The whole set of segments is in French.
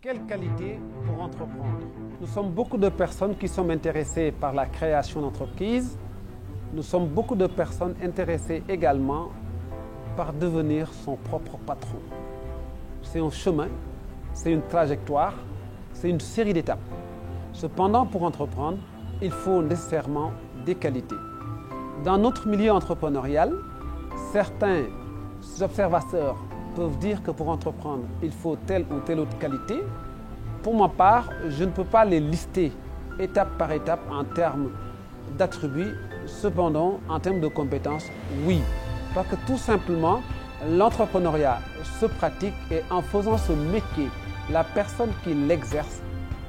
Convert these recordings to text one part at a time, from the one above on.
Quelle qualité pour entreprendre? Nous sommes beaucoup de personnes qui sommes intéressées par la création d'entreprises. Nous sommes beaucoup de personnes intéressées également par devenir son propre patron. C'est un chemin, c'est une trajectoire, c'est une série d'étapes. Cependant, pour entreprendre, il faut nécessairement des qualités. Dans notre milieu entrepreneurial, certains observateurs peuvent dire que pour entreprendre, il faut telle ou telle autre qualité. Pour ma part, je ne peux pas les lister étape par étape en termes d'attributs. Cependant, en termes de compétences, oui. Parce que tout simplement, l'entrepreneuriat se pratique et en faisant ce métier, la personne qui l'exerce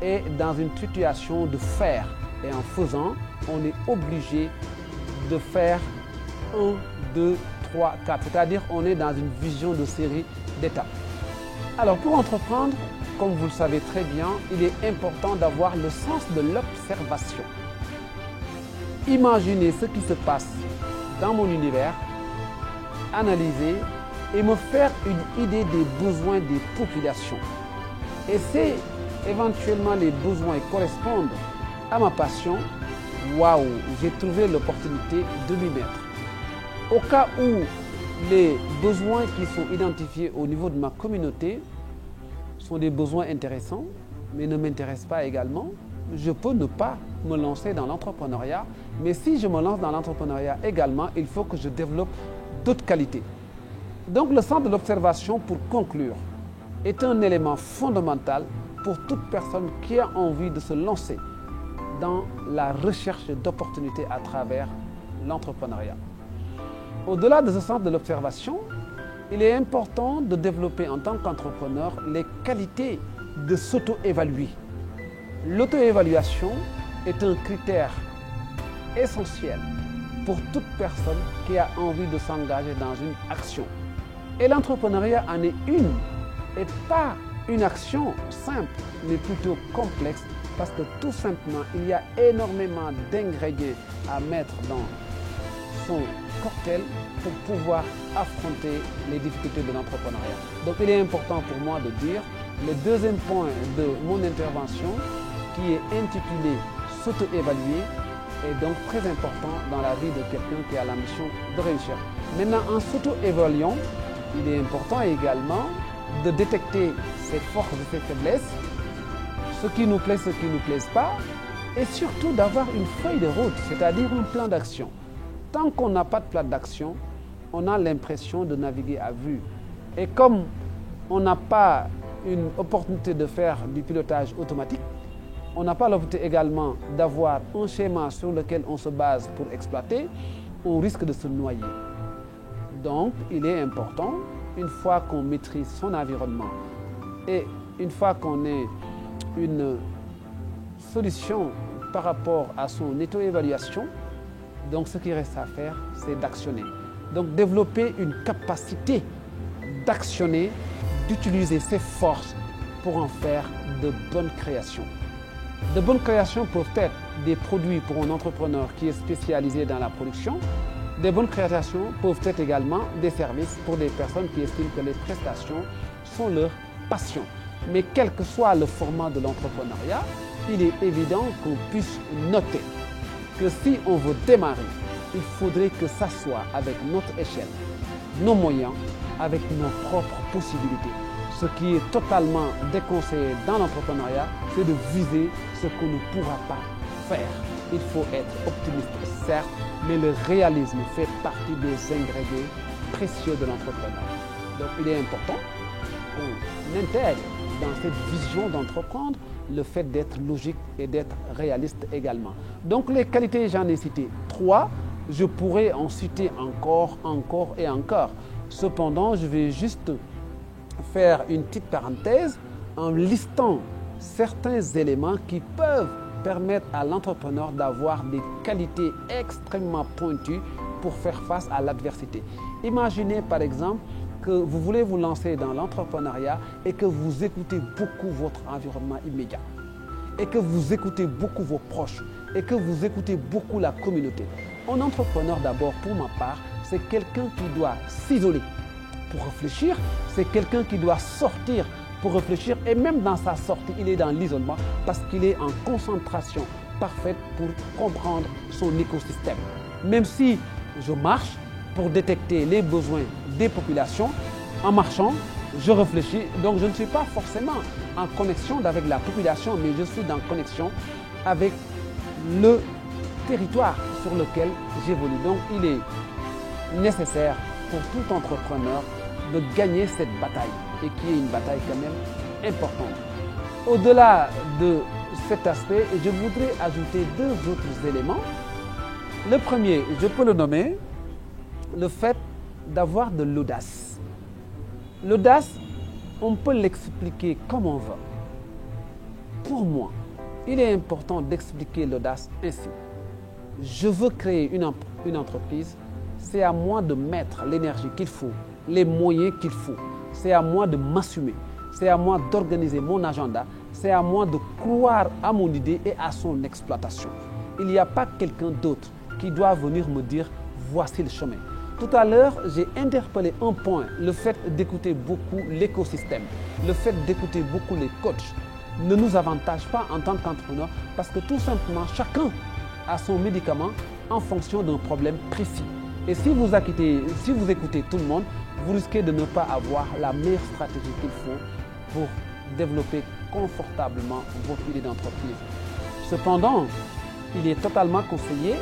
est dans une situation de faire. Et en faisant, on est obligé de faire 1, 2, 3, 4. C'est-à-dire on est dans une vision de série d'étapes. Alors pour entreprendre, comme vous le savez très bien, il est important d'avoir le sens de l'observation. Imaginez ce qui se passe dans mon univers, analyser et me faire une idée des besoins des populations. Et si éventuellement les besoins correspondent à ma passion, waouh, j'ai trouvé l'opportunité de m'y mettre. Au cas où les besoins qui sont identifiés au niveau de ma communauté sont des besoins intéressants, mais ne m'intéressent pas également, je peux ne pas me lancer dans l'entrepreneuriat. Mais si je me lance dans l'entrepreneuriat également, il faut que je développe d'autres qualités. Donc le sens de l'observation, pour conclure, est un élément fondamental pour toute personne qui a envie de se lancer dans la recherche d'opportunités à travers l'entrepreneuriat. Au-delà de ce sens de l'observation, il est important de développer en tant qu'entrepreneur les qualités de s'auto-évaluer. L'auto-évaluation est un critère essentiel pour toute personne qui a envie de s'engager dans une action. Et l'entrepreneuriat en est une, et pas une action simple, mais plutôt complexe, parce que tout simplement, il y a énormément d'ingrédients à mettre dans son cocktail pour pouvoir affronter les difficultés de l'entrepreneuriat. Donc il est important pour moi de dire le deuxième point de mon intervention, qui est intitulé « S'auto-évaluer », est donc très important dans la vie de quelqu'un qui a la mission de réussir. Maintenant, en s'auto-évaluant, il est important également de détecter ses forces et ses faiblesses, ce qui nous plaît, ce qui ne nous plaît pas, et surtout d'avoir une feuille de route, c'est-à-dire un plan d'action. Tant qu'on n'a pas de plan d'action, on a l'impression de naviguer à vue. Et comme on n'a pas une opportunité de faire du pilotage automatique, on n'a pas l'opportunité également d'avoir un schéma sur lequel on se base pour exploiter, on risque de se noyer. Donc, il est important, une fois qu'on maîtrise son environnement et une fois qu'on ait une solution par rapport à son auto-évaluation, donc ce qui reste à faire, c'est d'actionner. Donc développer une capacité d'actionner, d'utiliser ses forces pour en faire de bonnes créations. De bonnes créations peuvent être des produits pour un entrepreneur qui est spécialisé dans la production. Des bonnes créations peuvent être également des services pour des personnes qui estiment que les prestations sont leur passion. Mais quel que soit le format de l'entrepreneuriat, il est évident qu'on puisse noter que si on veut démarrer, il faudrait que ça soit avec notre échelle, nos moyens, avec nos propres possibilités. Ce qui est totalement déconseillé dans l'entrepreneuriat, c'est de viser ce qu'on ne pourra pas faire. Il faut être optimiste, certes, mais le réalisme fait partie des ingrédients précieux de l'entrepreneur. Donc il est important qu'on intègre dans cette vision d'entreprendre le fait d'être logique et d'être réaliste également. Donc les qualités, j'en ai cité 3, je pourrais en citer encore et encore. Cependant, je vais juste faire une petite parenthèse en listant certains éléments qui peuvent permettre à l'entrepreneur d'avoir des qualités extrêmement pointues pour faire face à l'adversité. Imaginez par exemple que vous voulez vous lancer dans l'entrepreneuriat et que vous écoutez beaucoup votre environnement immédiat, et que vous écoutez beaucoup vos proches, et que vous écoutez beaucoup la communauté. Un entrepreneur d'abord, pour ma part, c'est quelqu'un qui doit s'isoler pour réfléchir, c'est quelqu'un qui doit sortir pour réfléchir et même dans sa sortie, il est dans l'isolement parce qu'il est en concentration parfaite pour comprendre son écosystème. Même si je marche pour détecter les besoins des populations, en marchant, je réfléchis, donc je ne suis pas forcément en connexion avec la population, mais je suis en connexion avec le territoire sur lequel j'évolue. Donc il est nécessaire pour tout entrepreneur de gagner cette bataille et qui est une bataille quand même importante. Au-delà de cet aspect, je voudrais ajouter deux autres éléments. Le premier, je peux le nommer, le fait d'avoir de l'audace. L'audace, on peut l'expliquer comme on veut. Pour moi, il est important d'expliquer l'audace ainsi. Je veux créer une entreprise, c'est à moi de mettre l'énergie qu'il faut, les moyens qu'il faut. C'est à moi de m'assumer, c'est à moi d'organiser mon agenda, c'est à moi de croire à mon idée et à son exploitation. Il n'y a pas quelqu'un d'autre qui doit venir me dire « voici le chemin ». Tout à l'heure, j'ai interpellé un point, le fait d'écouter beaucoup l'écosystème, le fait d'écouter beaucoup les coachs ne nous avantage pas en tant qu'entrepreneur parce que tout simplement, chacun a son médicament en fonction d'un problème précis. Et si vous écoutez tout le monde, vous risquez de ne pas avoir la meilleure stratégie qu'il faut pour développer confortablement votre idée d'entreprise. Cependant, il est totalement conseillé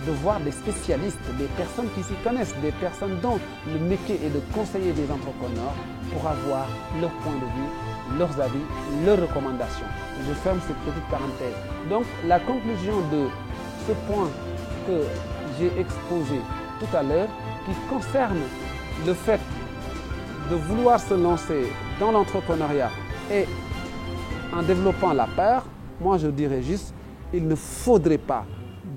de voir des spécialistes, des personnes qui s'y connaissent, des personnes dont le métier est de conseiller des entrepreneurs pour avoir leur point de vue, leurs avis, leurs recommandations. Je ferme cette petite parenthèse. Donc, la conclusion de ce point que j'ai exposé tout à l'heure, qui concerne le fait de vouloir se lancer dans l'entrepreneuriat et en développant la peur, moi je dirais juste, il ne faudrait pas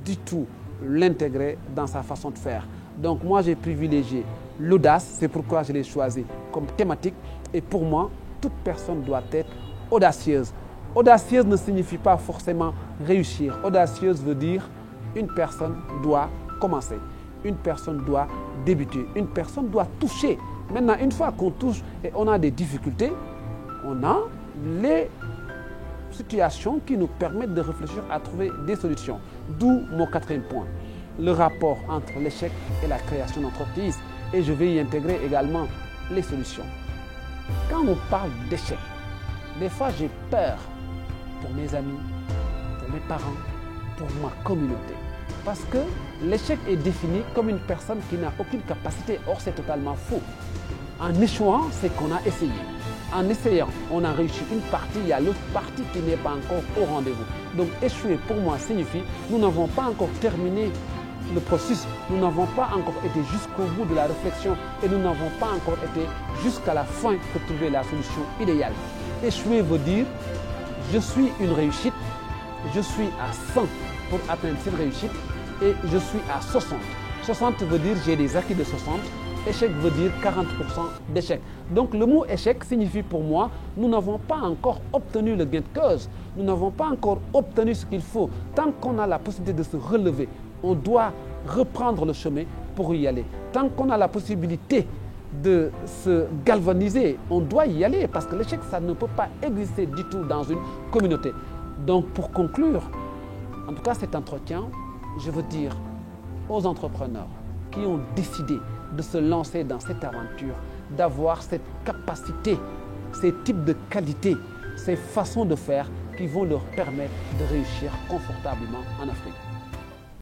du tout l'intégrer dans sa façon de faire. Donc moi j'ai privilégié l'audace, c'est pourquoi je l'ai choisi comme thématique et pour moi, toute personne doit être audacieuse. Audacieuse ne signifie pas forcément réussir. Audacieuse veut dire une personne doit commencer. Une personne doit débuter, une personne doit toucher. Maintenant, une fois qu'on touche et on a des difficultés, on a les situations qui nous permettent de réfléchir à trouver des solutions. D'où mon quatrième point, le rapport entre l'échec et la création d'entreprise. Et je vais y intégrer également les solutions. Quand on parle d'échec, des fois j'ai peur pour mes amis, pour mes parents, pour ma communauté. Parce que l'échec est défini comme une personne qui n'a aucune capacité. Or, c'est totalement faux. En échouant, c'est qu'on a essayé. En essayant, on a réussi une partie, il y a l'autre partie qui n'est pas encore au rendez-vous. Donc, échouer, pour moi, signifie nous n'avons pas encore terminé le processus, nous n'avons pas encore été jusqu'au bout de la réflexion et nous n'avons pas encore été jusqu'à la fin pour trouver la solution idéale. Échouer veut dire je suis une réussite, je suis à 100 pour atteindre cette réussite et je suis à 60. 60 veut dire j'ai des acquis de 60. Échec veut dire 40% d'échec. Donc le mot échec signifie pour moi, nous n'avons pas encore obtenu le gain de cause. Nous n'avons pas encore obtenu ce qu'il faut. Tant qu'on a la possibilité de se relever, on doit reprendre le chemin pour y aller. Tant qu'on a la possibilité de se galvaniser, on doit y aller parce que l'échec, ça ne peut pas exister du tout dans une communauté. Donc pour conclure, en tout cas cet entretien, je veux dire aux entrepreneurs qui ont décidé de se lancer dans cette aventure, d'avoir cette capacité, ces types de qualités, ces façons de faire qui vont leur permettre de réussir confortablement en Afrique.